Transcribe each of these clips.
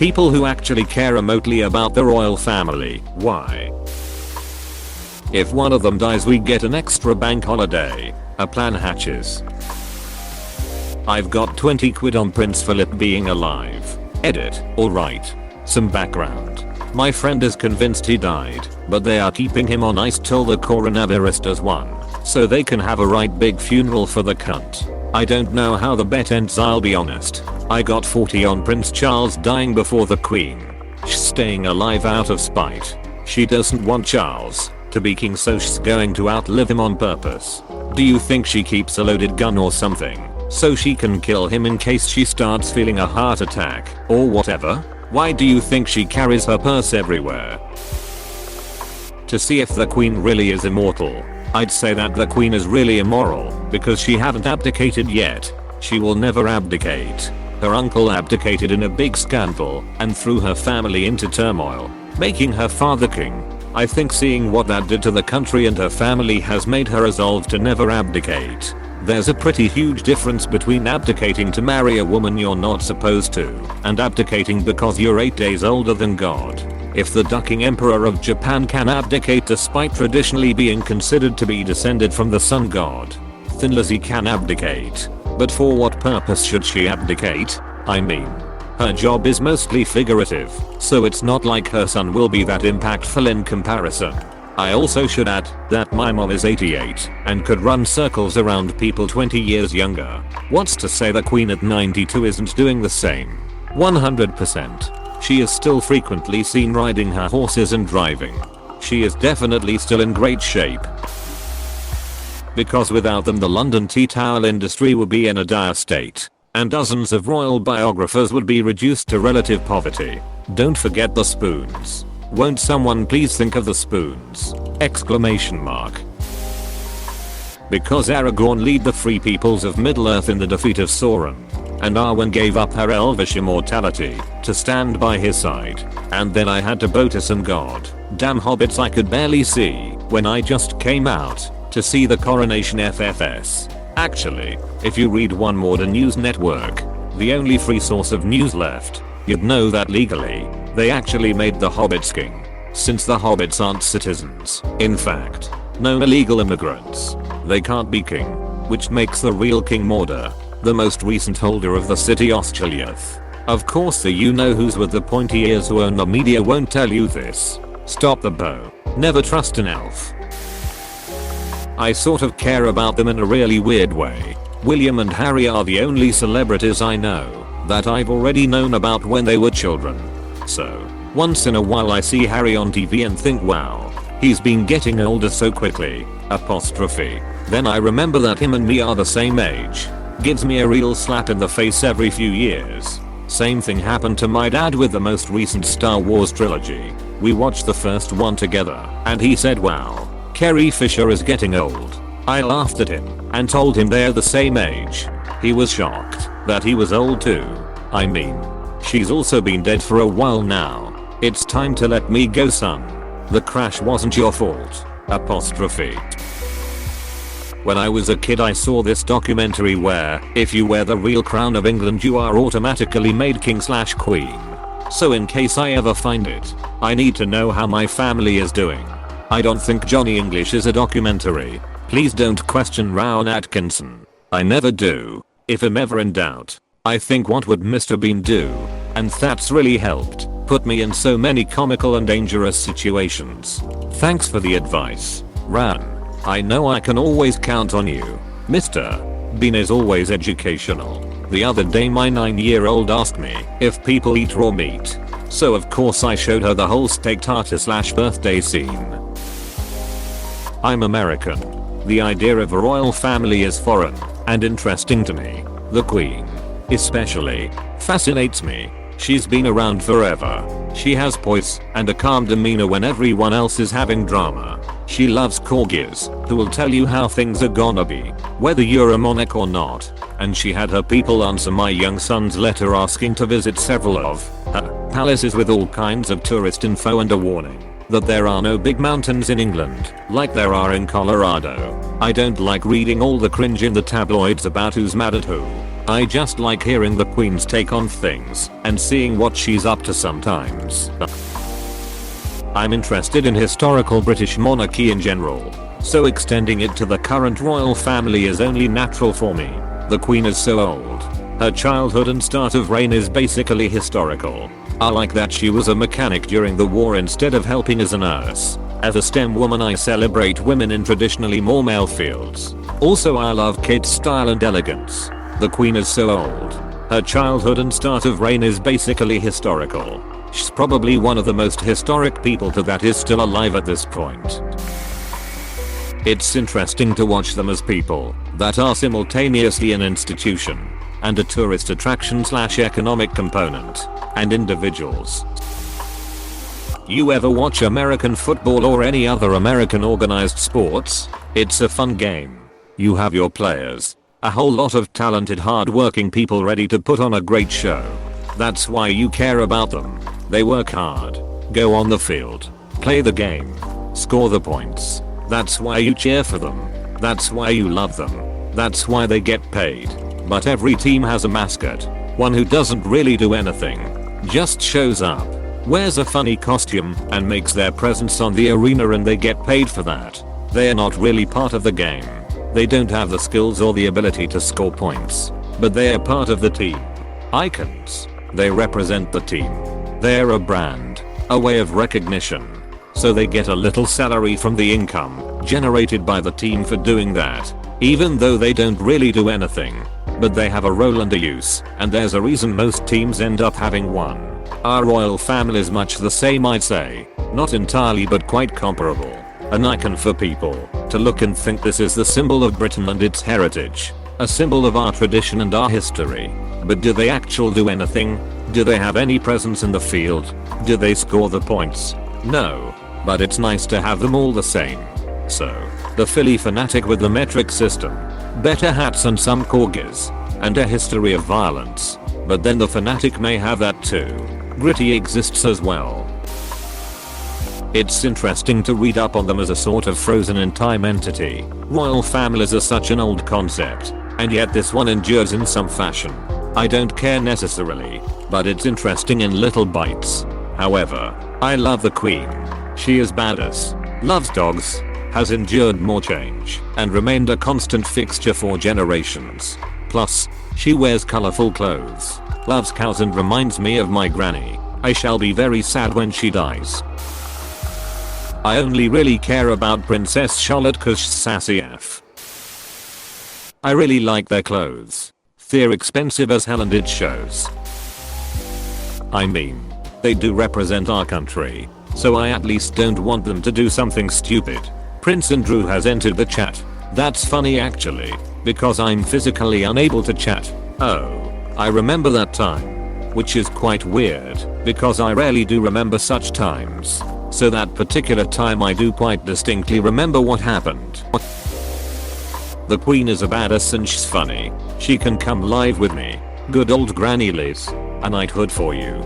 People who actually care remotely about the royal family. Why? If one of them dies, we get an extra bank holiday. A plan hatches. I've got 20 quid on Prince Philip being alive. Edit. Alright. Some background. My friend is convinced he died, but they are keeping him on ice till the coronavirus does one, so they can have a right big funeral for the cunt. I don't know how the bet ends, I'll be honest. I got 40 on Prince Charles dying before the Queen. She's staying alive out of spite. She doesn't want Charles to be king, so she's going to outlive him on purpose. Do you think she keeps a loaded gun or something so she can kill him in case she starts feeling a heart attack or whatever? Why do you think she carries her purse everywhere? To see if the Queen really is immortal. I'd say that the Queen is really immoral because she hasn't abdicated yet. She will never abdicate. Her uncle abdicated in a big scandal and threw her family into turmoil, making her father king. I think seeing what that did to the country and her family has made her resolve to never abdicate. There's a pretty huge difference between abdicating to marry a woman you're not supposed to and abdicating because you're 8 days older than God. If the ducking emperor of Japan can abdicate despite traditionally being considered to be descended from the sun god, then Lizzie can abdicate. But for what purpose should she abdicate? I mean, her job is mostly figurative, so it's not like her son will be that impactful in comparison. I also should add that my mom is 88 and could run circles around people 20 years younger. What's to say the Queen at 92 isn't doing the same? 100%. She is still frequently seen riding her horses and driving. She is definitely still in great shape. Because without them the London tea towel industry would be in a dire state, and dozens of royal biographers would be reduced to relative poverty. Don't forget the spoons. Won't someone please think of the spoons? Exclamation mark. Because Aragorn led the free peoples of Middle-earth in the defeat of Sauron, and Arwen gave up her elvish immortality to stand by his side, and then I had to bow to some god damn hobbits I could barely see when I just came out to see the coronation FFS. Actually, if you read one modern news network, the only free source of news left, you'd know that legally, they actually made the hobbits king, since the hobbits aren't citizens. In fact, no illegal immigrants. They can't be king, which makes the real King Mordor the most recent holder of the city Osgiliath. Of course the you-know-who's with the pointy ears who own the media won't tell you this. Stop the bow. Never trust an elf. I sort of care about them in a really weird way. William and Harry are the only celebrities I know that I've already known about when they were children. So, once in a while I see Harry on TV and think, wow, he's been getting older so quickly, apostrophe. Then I remember that him and me are the same age. Gives me a real slap in the face every few years. Same thing happened to my dad with the most recent Star Wars trilogy. We watched the first one together, and he said, wow, Carrie Fisher is getting old. I laughed at him and told him they're the same age. He was shocked that he was old too. I mean, she's also been dead for a while now. It's time to let me go, son. The crash wasn't your fault. Apostrophe. When I was a kid I saw this documentary where if you wear the real crown of England you are automatically made king/queen. So in case I ever find it, I need to know how my family is doing. I don't think Johnny English is a documentary. Please don't question Rowan Atkinson. I never do. If I'm ever in doubt, I think what would Mr. Bean do? And that's really helped put me in so many comical and dangerous situations. Thanks for the advice, Ran. I know I can always count on you. Mr. Bean is always educational. The other day my 9-year-old asked me if people eat raw meat. So of course I showed her the whole steak tartar/birthday scene. I'm American. The idea of a royal family is foreign and interesting to me. The Queen, especially, fascinates me. She's been around forever. She has poise and a calm demeanor when everyone else is having drama. She loves corgis, who will tell you how things are gonna be, whether you're a monarch or not. And she had her people answer my young son's letter asking to visit several of her palaces with all kinds of tourist info and a warning that there are no big mountains in England, like there are in Colorado. I don't like reading all the cringe in the tabloids about who's mad at who. I just like hearing the Queen's take on things and seeing what she's up to sometimes. I'm interested in historical British monarchy in general, so extending it to the current royal family is only natural for me. The Queen is so old. Her childhood and start of reign is basically historical. I like that she was a mechanic during the war instead of helping as a nurse. As a STEM woman, I celebrate women in traditionally more male fields. Also, I love Kate's style and elegance. The Queen is so old. Her childhood and start of reign is basically historical. She's probably one of the most historic people that is still alive at this point. It's interesting to watch them as people that are simultaneously an institution and a tourist attraction / economic component, and individuals. You ever watch American football or any other American organized sports? It's a fun game. You have your players, a whole lot of talented hard-working people ready to put on a great show. That's why you care about them. They work hard, go on the field, play the game, score the points. That's why you cheer for them. That's why you love them. That's why they get paid. But every team has a mascot, one who doesn't really do anything, just shows up, wears a funny costume, and makes their presence on the arena, and they get paid for that. They're not really part of the game. They don't have the skills or the ability to score points, but they are part of the team. Icons. They represent the team. They're a brand, a way of recognition. So they get a little salary from the income generated by the team for doing that, even though they don't really do anything. But they have a role and a use, and there's a reason most teams end up having one. Our royal family is much the same, I'd say. Not entirely, but quite comparable. An icon for people to look and think this is the symbol of Britain and its heritage. A symbol of our tradition and our history. But do they actually do anything? Do they have any presence in the field? Do they score the points? No. But it's nice to have them all the same. So, the Philly fanatic with the metric system, better hats and some corgis, and a history of violence. But then the fanatic may have that too. Gritty exists as well. It's interesting to read up on them as a sort of frozen in time entity. Royal families are such an old concept, and yet this one endures in some fashion. I don't care necessarily, but it's interesting in little bites. However, I love the Queen. She is badass, loves dogs, has endured more change, and remained a constant fixture for generations. Plus, she wears colorful clothes, loves cows, and reminds me of my granny. I shall be very sad when she dies. I only really care about Princess Charlotte cause she's sassy AF. I really like their clothes. They're expensive as hell and it shows. I mean, they do represent our country, so I at least don't want them to do something stupid. Prince Andrew has entered the chat. That's funny actually, because I'm physically unable to chat. Oh, I remember that time. Which is quite weird, because I rarely do remember such times. So that particular time I do quite distinctly remember what happened. The Queen is a badass and she's funny. She can come live with me. Good old Granny Liz. A knighthood for you.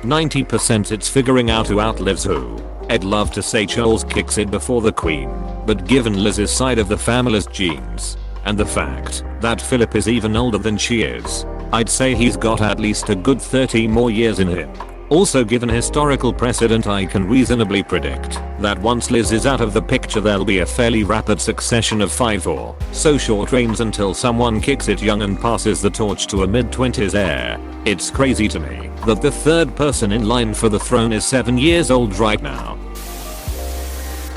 90% it's figuring out who outlives who. I'd love to say Charles kicks it before the Queen, but given Liz's side of the family's genes, and the fact that Philip is even older than she is, I'd say he's got at least a good 30 more years in him. Also, given historical precedent, I can reasonably predict that once Liz is out of the picture there'll be a fairly rapid succession of 5 or so short reigns until someone kicks it young and passes the torch to a mid-20s heir. It's crazy to me that the third person in line for the throne is 7 years old right now.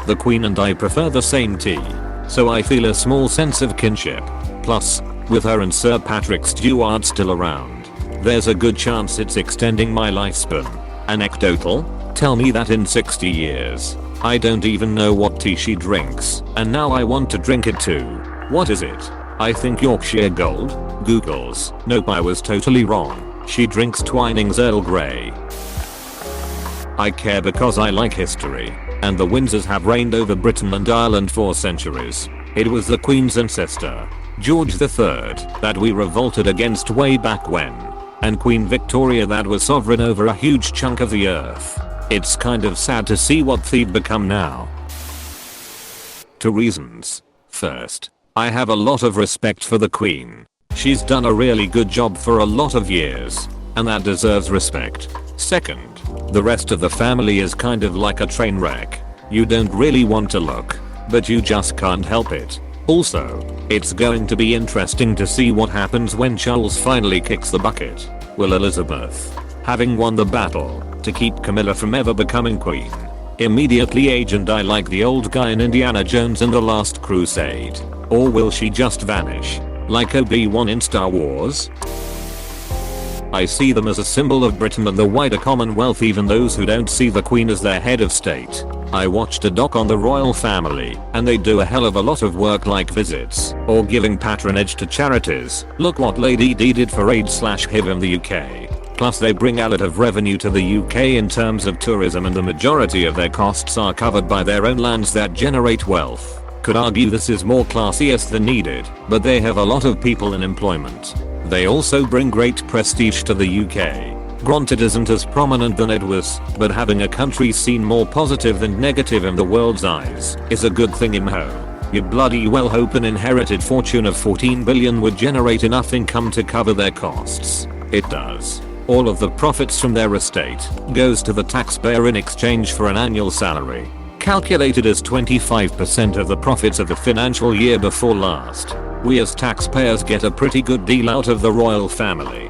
The Queen and I prefer the same tea, so I feel a small sense of kinship. Plus, with her and Sir Patrick Stewart still around, there's a good chance it's extending my lifespan. Anecdotal? Tell me that in 60 years. I don't even know what tea she drinks, and now I want to drink it too. What is it? I think Yorkshire Gold? Googles. Nope, I was totally wrong. She drinks Twinings Earl Grey. I care because I like history, and the Windsors have reigned over Britain and Ireland for centuries. It was the Queen's ancestor, George III, that we revolted against way back when, and Queen Victoria that was sovereign over a huge chunk of the earth. It's kind of sad to see what they've become now. 2 reasons. First, I have a lot of respect for the Queen. She's done a really good job for a lot of years, and that deserves respect. Second, the rest of the family is kind of like a train wreck. You don't really want to look, but you just can't help it. Also, it's going to be interesting to see what happens when Charles finally kicks the bucket. Will Elizabeth, having won the battle to keep Camilla from ever becoming queen, immediately age and die like the old guy in Indiana Jones and the Last Crusade? Or will she just vanish, like Obi-Wan in Star Wars? I see them as a symbol of Britain and the wider Commonwealth, even those who don't see the Queen as their head of state. I watched a doc on the royal family, and they do a hell of a lot of work like visits, or giving patronage to charities. Look what Lady Di did for AIDS/HIV in the UK. Plus they bring a lot of revenue to the UK in terms of tourism, and the majority of their costs are covered by their own lands that generate wealth. Could argue this is more classiest than needed, but they have a lot of people in employment. They also bring great prestige to the UK. Granted, isn't as prominent than it was, but having a country seen more positive than negative in the world's eyes is a good thing. You bloody well hope an inherited fortune of 14 billion would generate enough income to cover their costs. It does. All of the profits from their estate goes to the taxpayer in exchange for an annual salary, calculated as 25% of the profits of the financial year before last. We as taxpayers get a pretty good deal out of the royal family.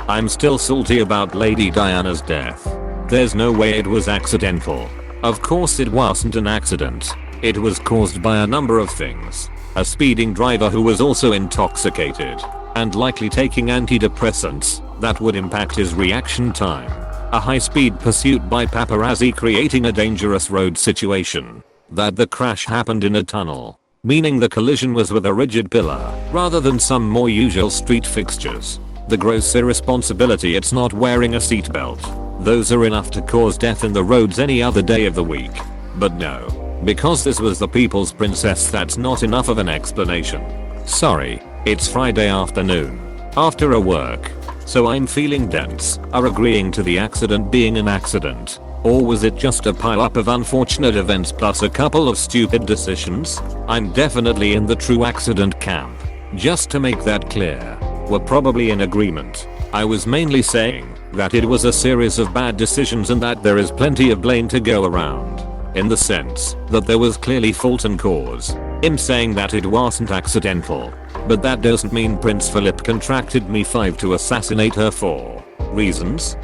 I'm still salty about Lady Diana's death. There's no way it was accidental. Of course it wasn't an accident. It was caused by a number of things. A speeding driver who was also intoxicated, and likely taking antidepressants that would impact his reaction time. A high-speed pursuit by paparazzi creating a dangerous road situation. That the crash happened in a tunnel, meaning the collision was with a rigid pillar rather than some more usual street fixtures. The gross irresponsibility it's not wearing a seatbelt. Those are enough to cause death in the roads any other day of the week. But no, because this was the people's princess, that's not enough of an explanation. Sorry, it's Friday afternoon, after a work, so I'm feeling dense. Are agreeing to the accident being an accident? Or was it just a pile-up of unfortunate events plus a couple of stupid decisions? I'm definitely in the true accident camp. Just to make that clear, we're probably in agreement. I was mainly saying that it was a series of bad decisions and that there is plenty of blame to go around, in the sense that there was clearly fault and cause. I'm saying that it wasn't accidental, but that doesn't mean Prince Philip contracted MI5 to assassinate her for reasons.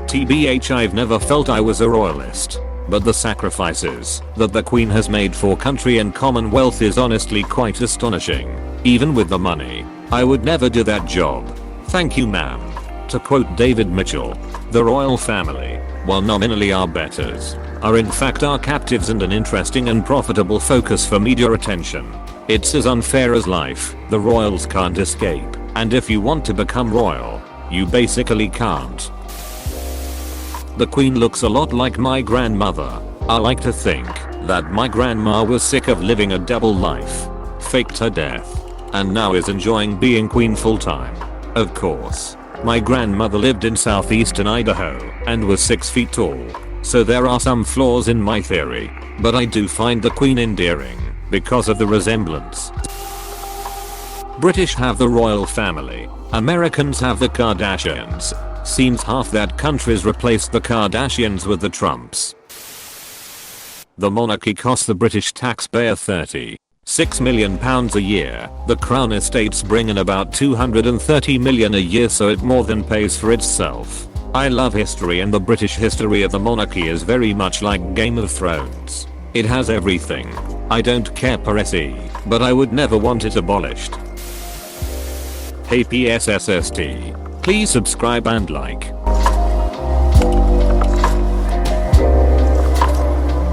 TBH, I've never felt I was a royalist, but the sacrifices that the Queen has made for country and Commonwealth is honestly quite astonishing. Even with the money, I would never do that job. Thank you, ma'am. To quote David Mitchell, the royal family, while nominally our betters, are in fact our captives and an interesting and profitable focus for media attention. It's as unfair as life. The royals can't escape, and if you want to become royal, you basically can't. The Queen looks a lot like my grandmother. I like to think that my grandma was sick of living a double life, faked her death, and now is enjoying being queen full time. Of course, my grandmother lived in southeastern Idaho and was 6 feet tall, so there are some flaws in my theory, but I do find the Queen endearing because of the resemblance. British have the royal family, Americans have the Kardashians. Seems half that countries replaced the Kardashians with the Trumps. The monarchy costs the British taxpayer £36 million a year. The Crown estates bring in about $230 million a year, so it more than pays for itself. I love history, and the British history of the monarchy is very much like Game of Thrones. It has everything. I don't care per se, but I would never want it abolished. Hey PSSST. Please subscribe and like.